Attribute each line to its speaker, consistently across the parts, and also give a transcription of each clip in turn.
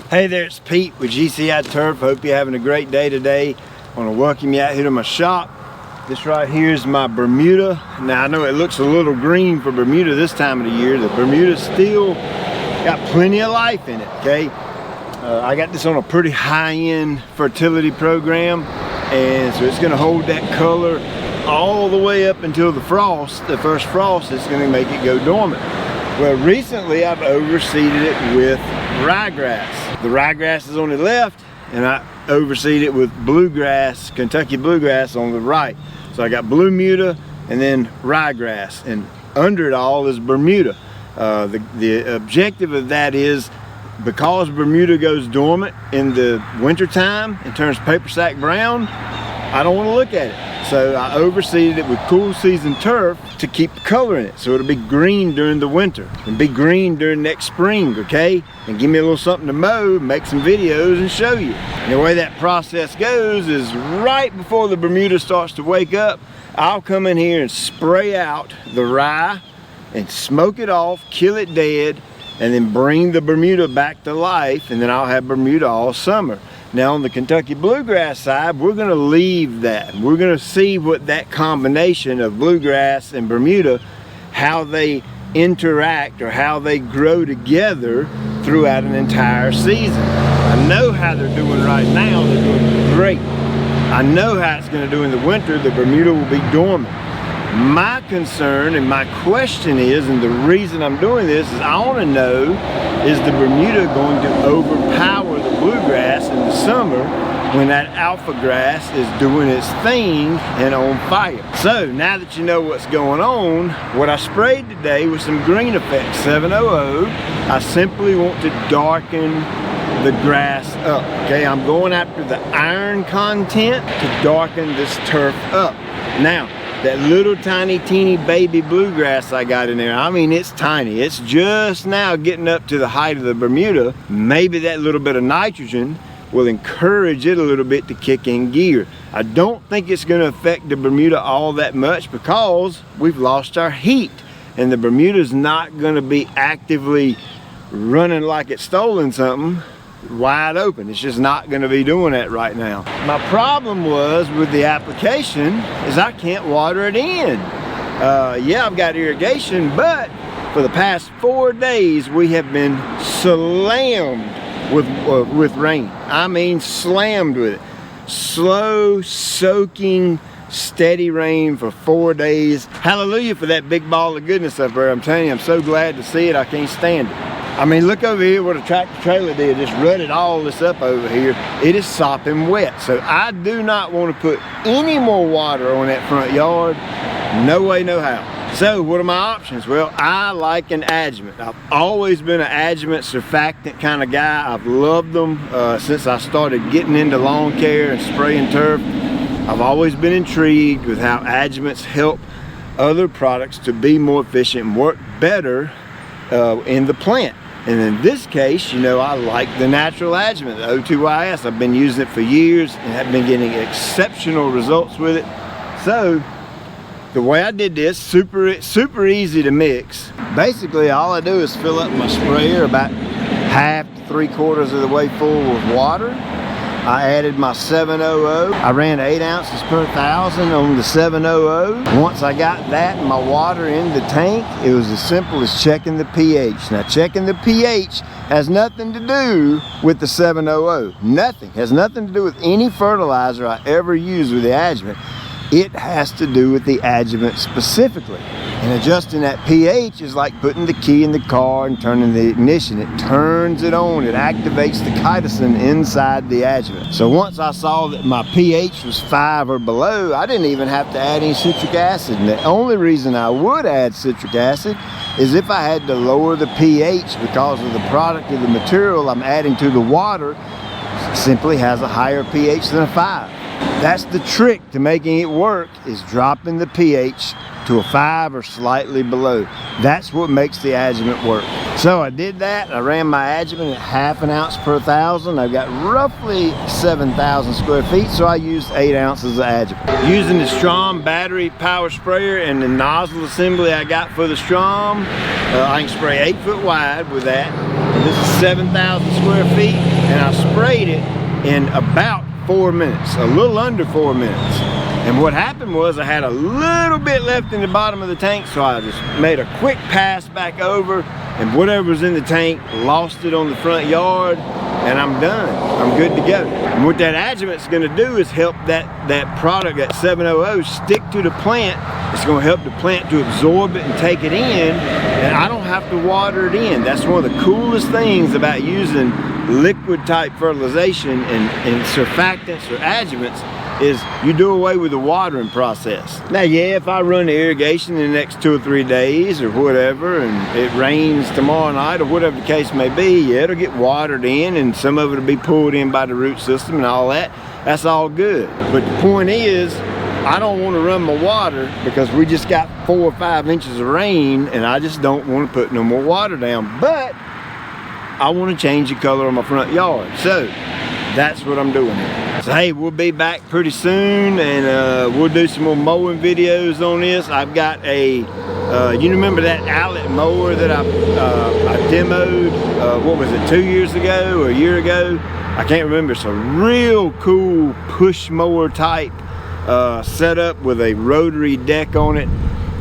Speaker 1: Hey there, it's Pete with GCI Turf. Hope you're having a great day today. I want to welcome you out here to my shop. This right here is my Bermuda. Now I know it looks a little green for Bermuda this time of the year. The Bermuda still got plenty of life in it, okay? I got this on a pretty high-end fertility program, and so it's going to hold that color all the way up until the frost. The first frost is going to make it go dormant. Well, recently I've overseeded it with ryegrass. The ryegrass is on the left, and I overseed it with bluegrass, Kentucky bluegrass on the right. So I got Bermuda and then ryegrass, and under it all is Bermuda. The objective of that is, because Bermuda goes dormant in the winter time and turns paper sack brown, I don't want to look at it. So I overseeded it with cool season turf to keep the color in it, so it'll be green during the winter and be green during next spring, okay? And give me a little something to mow, make some videos and show you. And the way that process goes is right before the Bermuda starts to wake up, I'll come in here and spray out the rye and smoke it off, kill it dead, and then bring the Bermuda back to life, and then I'll have Bermuda all summer. Now on the Kentucky bluegrass side, we're going to leave that. We're going to see what that combination of bluegrass and Bermuda, how they interact or how they grow together throughout an entire season. I know how they're doing right now. They're doing great. I know how it's going to do in the winter. The Bermuda will be dormant. My concern and my question is, and the reason I'm doing this is I want to know, is the Bermuda going to overpower the bluegrass in the summer when that alpha grass is doing its thing and on fire? So now that you know what's going on, what I sprayed today was some Greene Effect 700. I simply want to darken the grass up, okay? I'm going after the iron content to darken this turf up. Now, that little tiny teeny baby bluegrass I got in there, I mean, it's tiny. It's just now getting up to the height of the Bermuda. Maybe that little bit of nitrogen will encourage it a little bit to kick in gear. I don't think it's going to affect the Bermuda all that much because we've lost our heat, and the Bermuda's not going to be actively running like it's stolen something wide open. It's just not going to be doing that right now. My problem was with the application is I can't water it in. Yeah, I've got irrigation, but for the past 4 days we have been slammed with rain. I mean slammed with it. Slow, soaking, steady rain for 4 days. Hallelujah for that big ball of goodness up there. I'm telling you, I'm so glad to see it. I can't stand it. I mean, look over here what a tractor trailer did, just rutted all this up over here. It is sopping wet. So I do not want to put any more water on that front yard. No way, no how. So what are my options? Well, I like an adjuvant. I've always been an adjuvant surfactant kind of guy. I've loved them since I started getting into lawn care and spraying turf. I've always been intrigued with how adjuvants help other products to be more efficient and work better in the plant. And in this case, you know, I like the Natural Adjuvant, the O2YS. I've been using it for years and have been getting exceptional results with it. So the way I did this, super easy to mix. Basically, all I do is fill up my sprayer about half to 3/4 of the way full with water. I added my 700. I ran 8 ounces per 1,000 on the 700. Once I got that and my water in the tank, it was as simple as checking the pH. Now, checking the pH has nothing to do with the 700. Nothing. Has nothing to do with any fertilizer I ever use with the adjuvant. It has to do with the adjuvant specifically. And adjusting that pH is like putting the key in the car and turning the ignition. It turns it on. It activates the chitosan inside the adjuvant. So once I saw that my pH was 5 or below, I didn't even have to add any citric acid. And the only reason I would add citric acid is if I had to lower the pH because of the product of the material I'm adding to the water simply has a higher pH than a 5. That's the trick to making it work, is dropping the pH to a 5 or slightly below. That's what makes the adjuvant work. So So I did that. I ran my adjuvant at 1/2 ounce per 1,000. I've got roughly 7,000 square feet, so I used 8 ounces of adjuvant. Using the Strom battery power sprayer and the nozzle assembly I got for the Strom, I can spray 8 foot wide with that. This is 7,000 square feet, and I sprayed it in about 4 minutes, a little under 4 minutes. And what happened was I had a little bit left in the bottom of the tank, so I just made a quick pass back over, and whatever was in the tank, lost it on the front yard, and I'm done. I'm good to go. And what that adjuvant's gonna do is help that product, that 700, stick to the plant. It's gonna help the plant to absorb it and take it in, and I don't have to water it in. That's one of the coolest things about using liquid type fertilization and surfactants or adjuvants, is you do away with the watering process. Now, yeah, if I run the irrigation in the next 2 or 3 days or whatever, and it rains tomorrow night or whatever the case may be, yeah, it'll get watered in, and some of it will be pulled in by the root system and all that. That's all good. But the point is, I don't want to run my water because we just got 4 or 5 inches of rain, and I just don't want to put no more water down. But I want to change the color of my front yard, so that's what I'm doing here. So hey, we'll be back pretty soon, and we'll do some more mowing videos on this. I've got a, you remember that outlet mower that I demoed, what was it, 2 years ago or a year ago? I can't remember. It's a real cool push mower type setup with a rotary deck on it,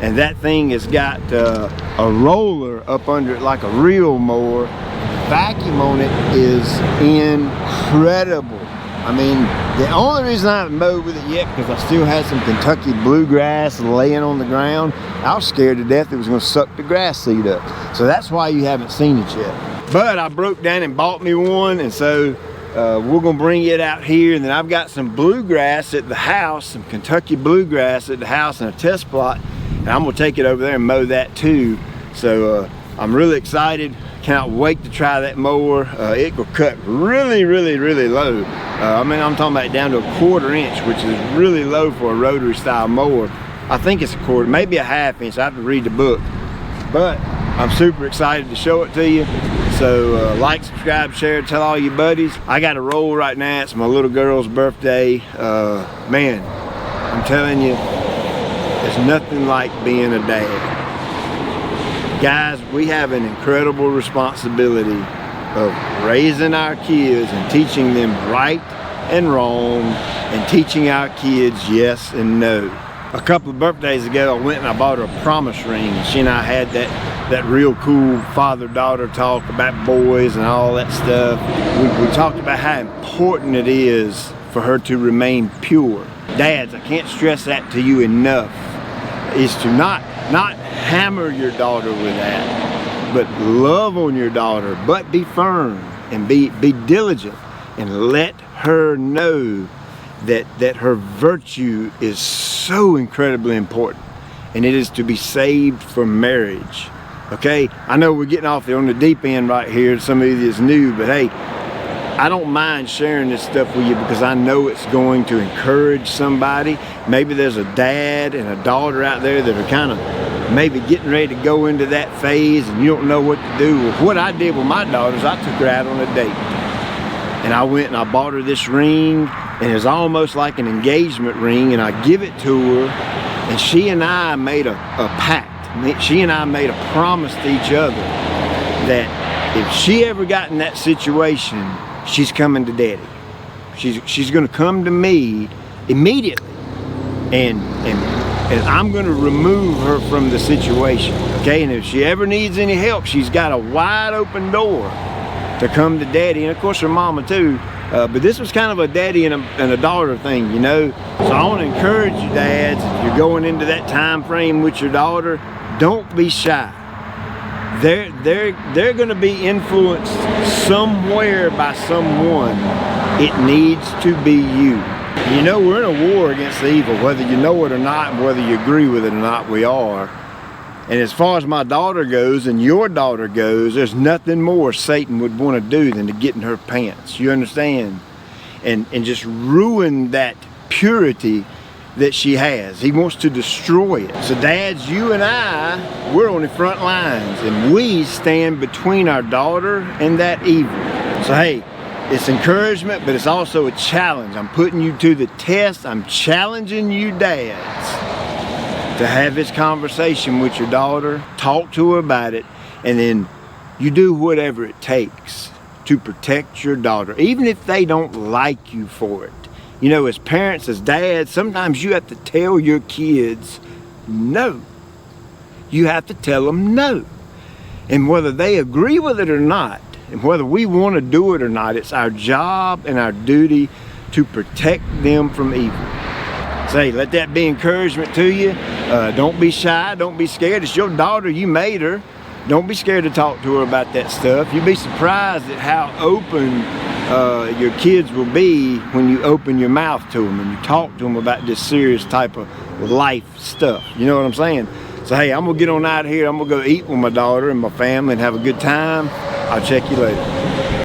Speaker 1: and that thing has got a roller up under it like a real mower. The vacuum on it is incredible. I mean, the only reason I haven't mowed with it yet because I still had some Kentucky bluegrass laying on the ground. I was scared to death it was going to suck the grass seed up. So that's why you haven't seen it yet. But I broke down and bought me one, and so we're going to bring it out here. And then I've got some bluegrass at the house, some Kentucky bluegrass at the house in a test plot. And I'm going to take it over there and mow that too. So I'm really excited. Cannot wait to try that mower. It will cut really, really, really low. I mean, I'm talking about down to 1/4 inch, which is really low for a rotary style mower. I think it's 1/4, maybe a 1/2 inch. I have to read the book. But I'm super excited to show it to you. So like, subscribe, share, tell all your buddies. I got a roll right now. It's my little girl's birthday. Man, I'm telling you, it's nothing like being a dad. Guys, we have an incredible responsibility of raising our kids and teaching them right and wrong, and teaching our kids yes and no. A couple of birthdays ago, I went and I bought her a promise ring. She and I had that real cool father-daughter talk about boys and all that stuff. We talked about how important it is for her to remain pure. Dads, I can't stress that to you enough, is to not hammer your daughter with that, but love on your daughter, but be firm and be diligent, and let her know that her virtue is so incredibly important, and it is to be saved for marriage. Okay, I know we're getting off on the deep end right here. Some of you is new, but hey, I don't mind sharing this stuff with you because I know it's going to encourage somebody. Maybe there's a dad and a daughter out there that are kind of maybe getting ready to go into that phase, and you don't know what to do. Well, what I did with my daughter is I took her out on a date, and I went and I bought her this ring, and it's almost like an engagement ring, and I give it to her, and she and I made a pact. She and I made a promise to each other that if she ever got in that situation, she's coming to daddy. She's going to come to me immediately, and I'm going to remove her from the situation. Okay, and if she ever needs any help, she's got a wide open door to come to daddy, and of course her mama too. But this was kind of a daddy and a daughter thing, you know. So I want to encourage you, dads, if you're going into that time frame with your daughter, don't be shy. They're going to be influenced somewhere by someone. It needs to be you. You know, we're in a war against evil, whether you know it or not, and whether you agree with it or not, we are. And as far as my daughter goes and your daughter goes, there's nothing more Satan would want to do than to get in her pants. You understand? And just ruin that purity that she has. He wants to destroy it. So dads, you and I, we're on the front lines, and we stand between our daughter and that evil. So hey, it's encouragement, but it's also a challenge. I'm putting you to the test. I'm challenging you dads to have this conversation with your daughter, talk to her about it, and then you do whatever it takes to protect your daughter, even if they don't like you for it. You know, as parents, as dads, sometimes you have to tell your kids no. You have to tell them no. And whether they agree with it or not, and whether we want to do it or not, it's our job and our duty to protect them from evil. So hey, let that be encouragement to you. Don't be shy, don't be scared. It's your daughter, you made her. Don't be scared to talk to her about that stuff. You'd be surprised at how open your kids will be when you open your mouth to them and you talk to them about this serious type of life stuff. You know what I'm saying? So hey, I'm gonna get on out of here. I'm gonna go eat with my daughter and my family and have a good time. I'll check you later.